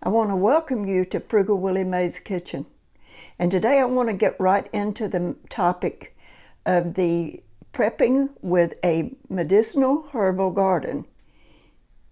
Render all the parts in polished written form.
I want to welcome you to Frugal Willie Mae's Kitchen. And today I want to get right into the topic of the prepping with a medicinal herbal garden.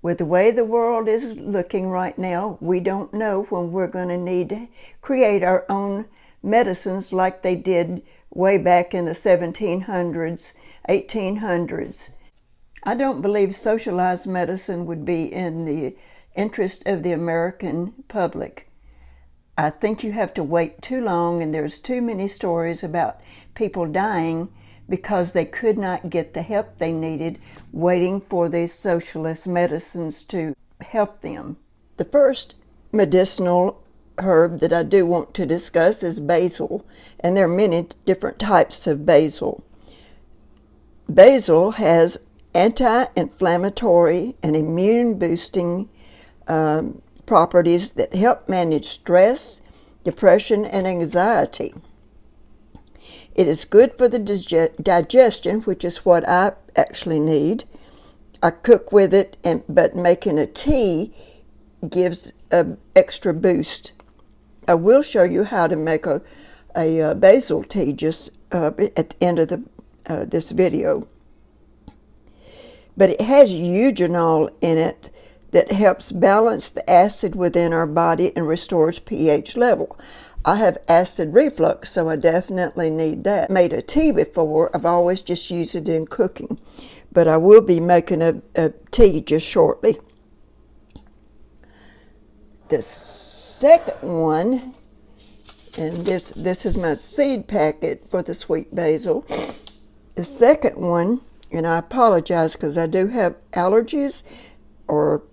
With the way the world is looking right now, we don't know when we're going to need to create our own medicines like they did way back in the 1700s, 1800s. I don't believe socialized medicine would be in the interest of the American public. I think you have to wait too long, and there's too many stories about people dying because they could not get the help they needed waiting for these socialist medicines to help them. The first medicinal herb that I do want to discuss is basil, and there are many different types of basil. Basil has anti-inflammatory and immune-boosting properties that help manage stress, depression, and anxiety. It is good for the digestion, which is what I actually need. I cook with it, but making a tea gives an extra boost. I will show you how to make a basil tea just at the end of this video. But it has eugenol in it that helps balance the acid within our body and restores pH level. I have acid reflux, so I definitely need that. Made a tea before. I've always just used it in cooking, but I will be making a tea just shortly. The second one, and this is my seed packet for the sweet basil. The second one, and I apologize because I do have allergies or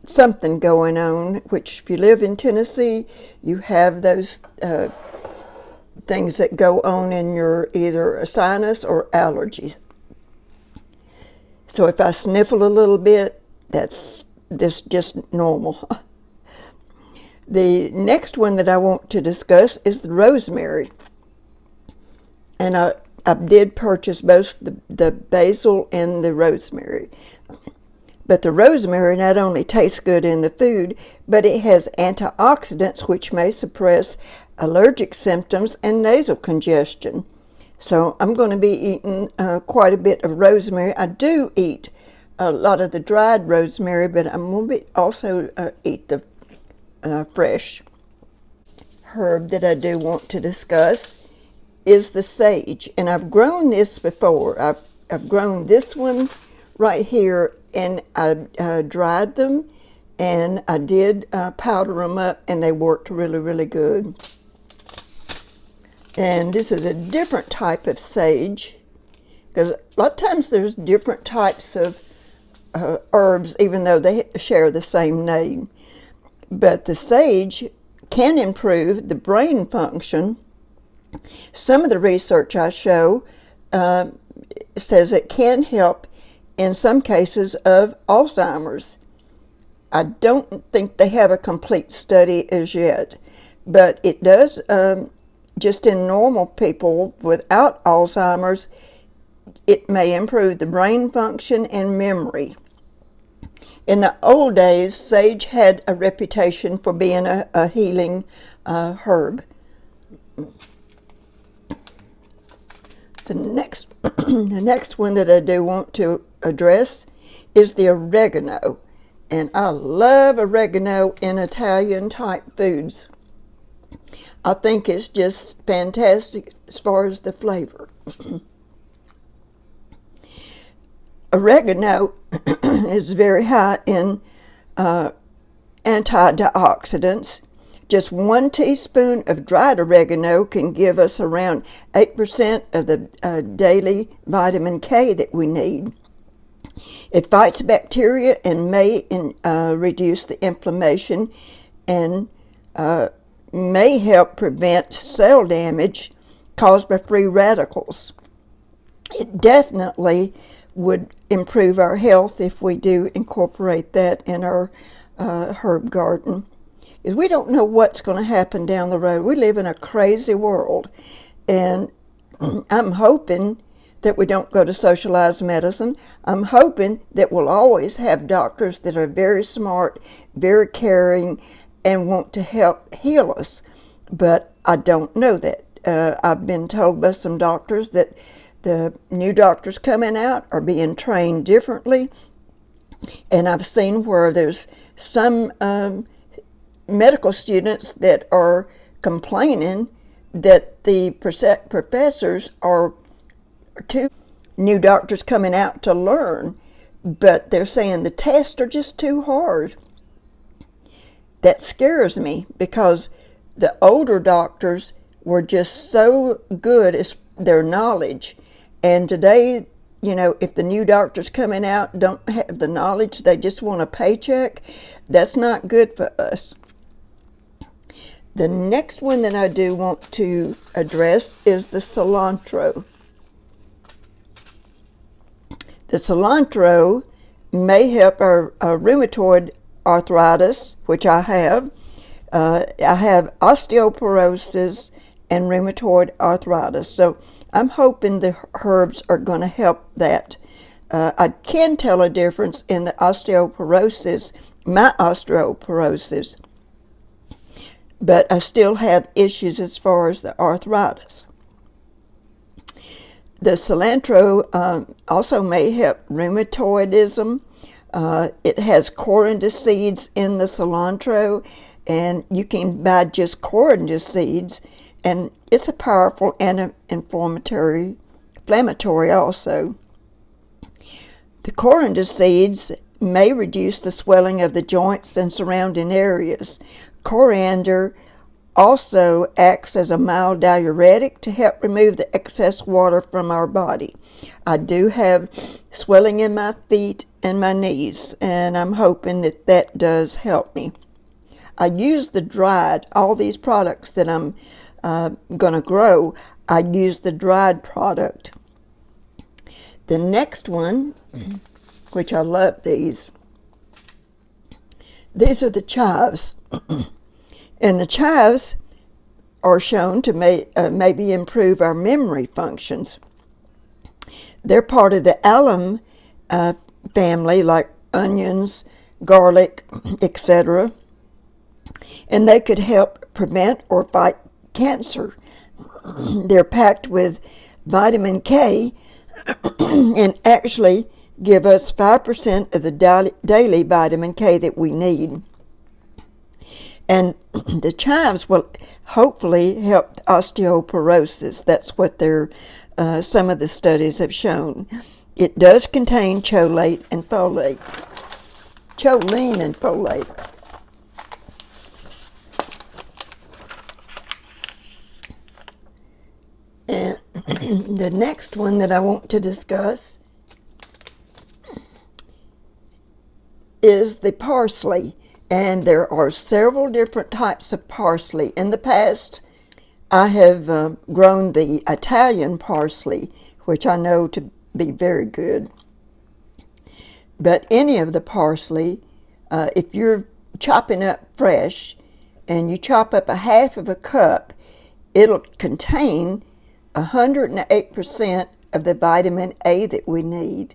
something going on, which if you live in Tennessee, you have those things that go on in your either a sinus or allergies. So if I sniffle a little bit, that's just normal. The next one that I want to discuss is the rosemary. And I did purchase both the basil and the rosemary. But the rosemary not only tastes good in the food, but it has antioxidants which may suppress allergic symptoms and nasal congestion. So I'm going to be eating quite a bit of rosemary. I do eat a lot of the dried rosemary, but I'm going to also eat the fresh herb that I do want to discuss is the sage. And I've grown this before. I've grown this one right here, and I dried them, and I did powder them up, and they worked really, really good. And this is a different type of sage, because a lot of times there's different types of herbs, even though they share the same name. But the sage can improve the brain function. Some of the research I show says it can help in some cases of Alzheimer's. I don't think they have a complete study as yet, but it does, just in normal people without Alzheimer's, it may improve the brain function and memory. In the old days, sage had a reputation for being a healing herb. The next one that I do want to address is the oregano. And I love oregano in Italian type foods. I think it's just fantastic as far as the flavor. Oregano is very high in antioxidants. Just 1 teaspoon of dried oregano can give us around 8% of the daily vitamin K that we need. It fights bacteria and may reduce the inflammation and may help prevent cell damage caused by free radicals. It definitely would improve our health if we do incorporate that in our herb garden. We don't know what's going to happen down the road. We live in a crazy world, and I'm hoping that we don't go to socialized medicine. I'm hoping that we'll always have doctors that are very smart, very caring, and want to help heal us. But I don't know that. I've been told by some doctors that the new doctors coming out are being trained differently. And I've seen where there's some medical students that are complaining that the professors are too new doctors coming out to learn, but they're saying the tests are just too hard. That scares me because the older doctors were just so good as their knowledge, and today, if the new doctors coming out don't have the knowledge, they just want a paycheck, that's not good for us. The next one that I do want to address is the cilantro. The cilantro may help our rheumatoid arthritis, which I have. I have osteoporosis and rheumatoid arthritis. So I'm hoping the herbs are going to help that. I can tell a difference in the my osteoporosis, but I still have issues as far as the arthritis. The cilantro also may help rheumatoidism. It has coriander seeds in the cilantro, and you can buy just coriander seeds, and it's a powerful anti-inflammatory also. The coriander seeds may reduce the swelling of the joints and surrounding areas. Coriander also acts as a mild diuretic to help remove the excess water from our body. I do have swelling in my feet and my knees, and I'm hoping that does help me. I use all these products that I'm going to grow, I use the dried product. The next one, which I love these are the chives. And the chives are shown to maybe improve our memory functions. They're part of the alum family, like onions, garlic, etc. And they could help prevent or fight cancer. They're packed with vitamin K and actually give us 5% of the daily vitamin K that we need. And the chives will hopefully help osteoporosis. That's what some of the studies have shown. It does contain choline and folate. And the next one that I want to discuss is the parsley. And there are several different types of parsley. In the past, I have grown the Italian parsley, which I know to be very good. But any of the parsley, if you're chopping up fresh and you chop up a half of a cup, it'll contain 108% of the vitamin A that we need.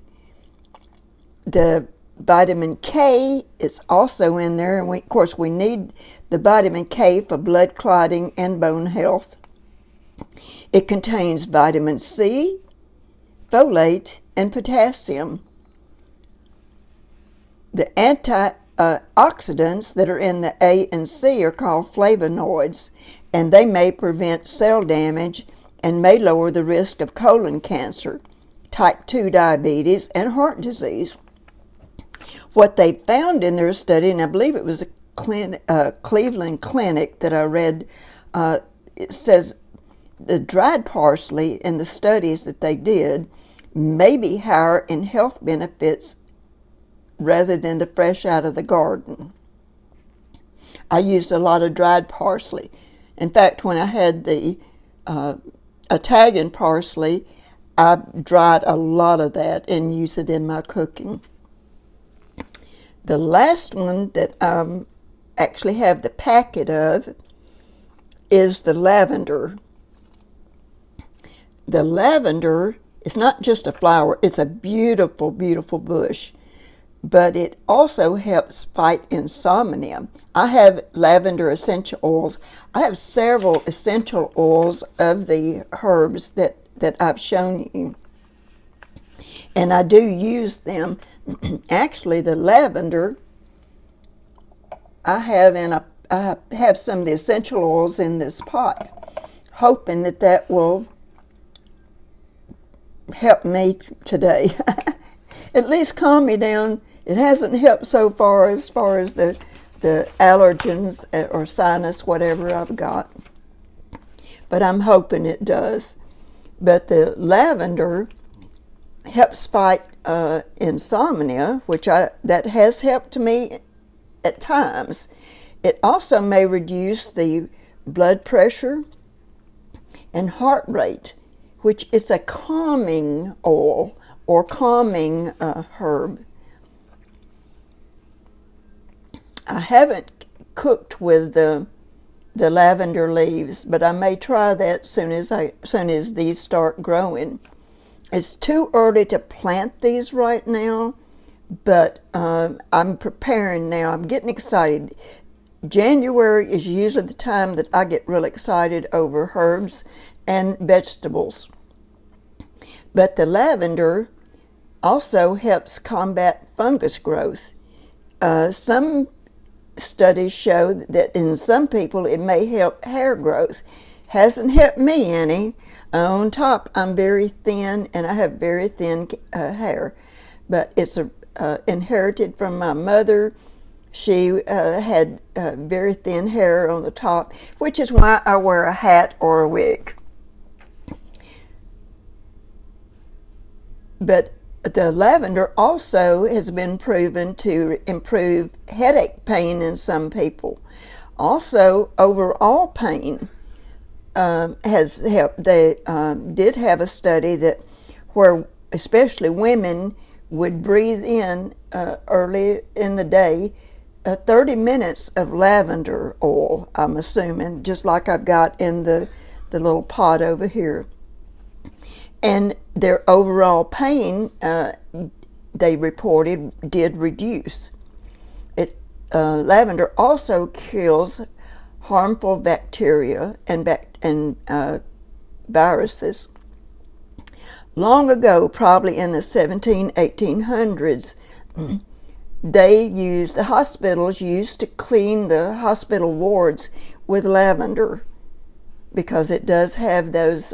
The vitamin K is also in there, and of course we need the vitamin K for blood clotting and bone health. It contains vitamin C, folate, and potassium. The antioxidants that are in the A and C are called flavonoids, and they may prevent cell damage and may lower the risk of colon cancer, type 2 diabetes, and heart disease. What they found in their study, and I believe it was a Cleveland clinic that I read, it says the dried parsley in the studies that they did may be higher in health benefits rather than the fresh out of the garden. I used a lot of dried parsley. In fact, when I had the Italian parsley, I dried a lot of that and used it in my cooking. The last one that I actually have the packet of is the lavender. The lavender is not just a flower, it's a beautiful, beautiful bush. but it also helps fight insomnia. I have lavender essential oils. I have several essential oils of the herbs that I've shown you, and I do use them. Actually, the lavender I have some of the essential oils in this pot, hoping that will help me today. At least calm me down. It hasn't helped so far as the allergens or sinus, whatever I've got, but I'm hoping it does. But the lavender helps fight insomnia, which that has helped me at times. It also may reduce the blood pressure and heart rate, which is a calming oil or calming herb. I haven't cooked with the lavender leaves, but I may try that soon as these start growing. It's too early to plant these right now, but I'm preparing now. I'm getting excited. January is usually the time that I get real excited over herbs and vegetables. But the lavender also helps combat fungus growth. Some studies show that in some people it may help hair growth. Hasn't helped me any. On top, I'm very thin and I have very thin hair, but it's inherited from my mother. She had very thin hair on the top, which is why I wear a hat or a wig. But the lavender also has been proven to improve headache pain in some people. Also, overall pain has helped. They did have a study where especially women would breathe in early in the day 30 minutes of lavender oil, I'm assuming, just like I've got in the little pot over here. And their overall pain, they reported, did reduce. Lavender also kills harmful bacteria and viruses. Long ago, probably in the 1800s, the hospitals used to clean the hospital wards with lavender because it does have those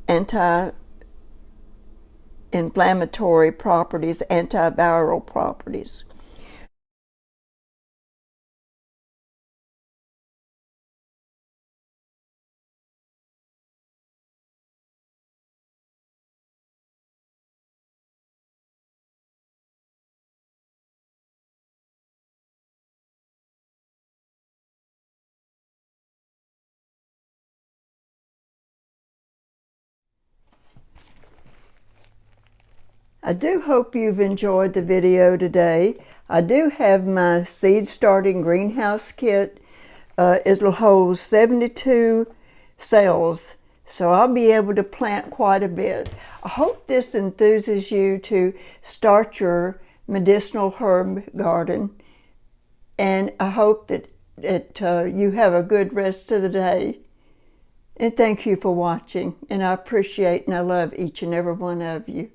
anti-inflammatory properties, antiviral properties. I do hope you've enjoyed the video today. I do have my seed starting greenhouse kit. It'll hold 72 cells, so I'll be able to plant quite a bit. I hope this enthuses you to start your medicinal herb garden, and I hope that you have a good rest of the day. And thank you for watching, and I appreciate and I love each and every one of you.